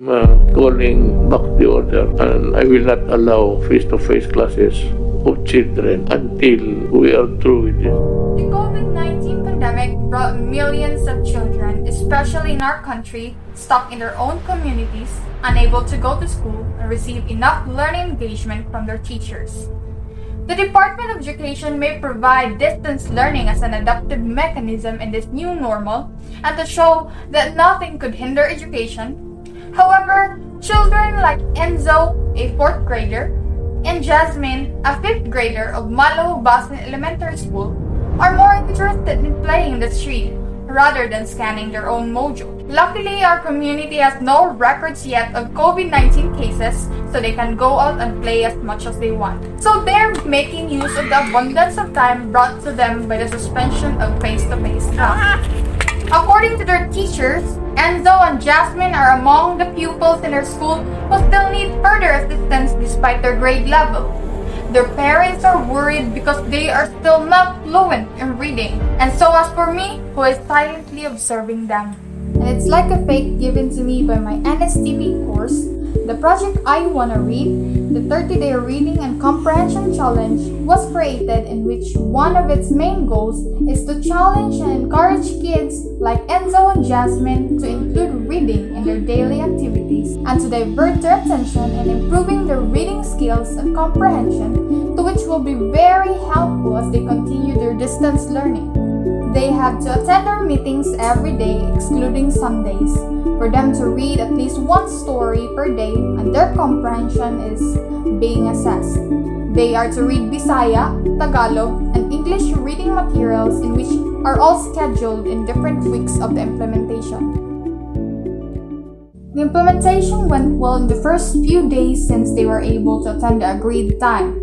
calling back the order, and I will not allow face-to-face classes of children until we are through with this. The COVID-19 pandemic brought millions of children, especially in our country, stuck in their own communities, unable to go to school and receive enough learning engagement from their teachers. The Department of Education may provide distance learning as an adaptive mechanism in this new normal and to show that nothing could hinder education. However, children like Enzo, a 4th grader, and Jasmine, a 5th grader of Malo Basin Elementary School, are more interested in playing in the street rather than scanning their own mojo. Luckily, our community has no records yet of COVID-19 cases, so they can go out and play as much as they want. So they're making use of the abundance of time brought to them by the suspension of face-to-face class. According to their teachers, Enzo and Jasmine are among the pupils in their school who still need further assistance despite their grade level. Their parents are worried because they are still not fluent in reading, and so as for me, who is silently observing them. And it's like a fate given to me by my NSTP course, the project I Wanna Read, the 30-day reading and comprehension challenge was created, in which one of its main goals is to challenge and encourage kids like Enzo and Jasmine to include reading in their daily activities and to divert their attention in improving their reading skills and comprehension, to which will be very helpful as they continue their distance learning. They have to attend our meetings every day, excluding Sundays, for them to read at least one story per day, and their comprehension is being assessed. They are to read Bisaya, Tagalog, and English reading materials, in which are all scheduled in different weeks of the implementation. The implementation went well in the first few days since they were able to attend the agreed time.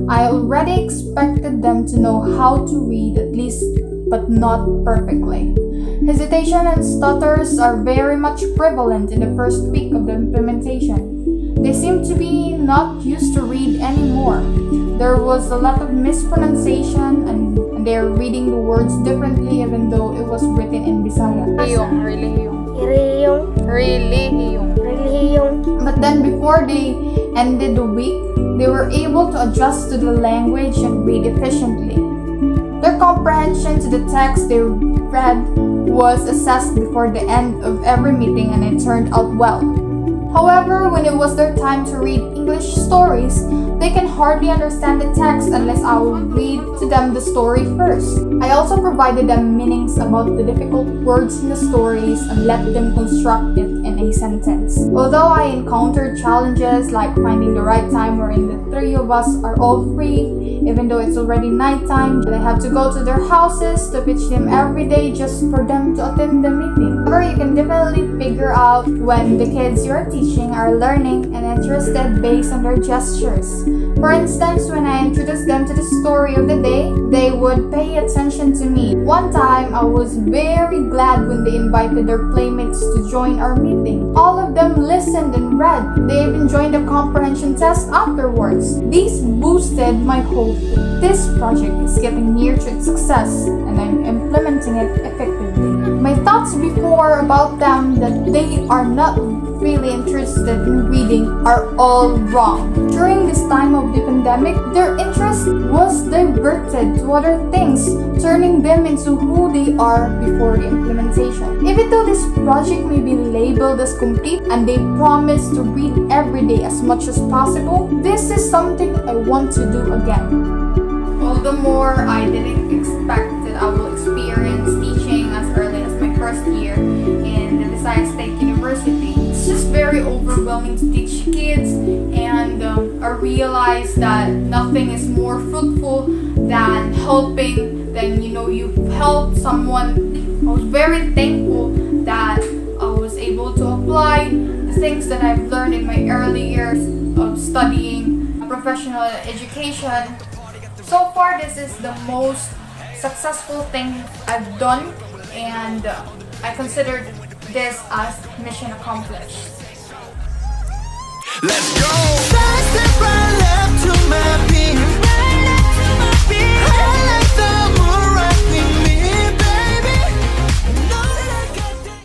I already expected them to know how to read at least, but not perfectly. Hesitation and stutters are very much prevalent in the first week of the implementation. They seem to be not used to read anymore. There was a lot of mispronunciation and they're reading the words differently even though it was written in Bisaya. But then before they ended the week, they were able to adjust to the language and read efficiently. Their comprehension to the text they read was assessed before the end of every meeting, and it turned out well. However, when it was their time to read English stories, they can hardly understand the text unless I will read to them the story first. I also provided them meanings about the difficult words in the stories and let them construct it in a sentence. Although I encountered challenges like finding the right time wherein the three of us are all free, even though it's already nighttime, but I have to go to their houses to pitch them every day just for them to attend the meeting. However, you can definitely figure out when the kids you're teaching are learning and interested based on their gestures. For instance, when I introduced them to the story of the day, they would pay attention to me. One time, I was very glad when they invited their playmates to join our meeting. All of them listened and read. They even joined the comprehension test afterwards. These boosted my hope that this project is getting near to its success and I'm implementing it effectively. My thoughts before about them that they are not really interested in reading are all wrong. During this time of the pandemic, their interest was diverted to other things, turning them into who they are before the implementation. Even though this project may be labeled as complete and they promise to read every day as much as possible, this is something I want to do again. All the more I didn't expect that I will experience teaching as early as my first year in the Visayas State University. It's just very overwhelming to teach kids, and I realized that nothing is more fruitful than helping, you've helped someone. I was very thankful that I was able to apply the things that I've learned in my early years of studying professional education. So far, this is the most successful thing I've done, and I consider this as mission accomplished. Let's go! First step right left to my beat.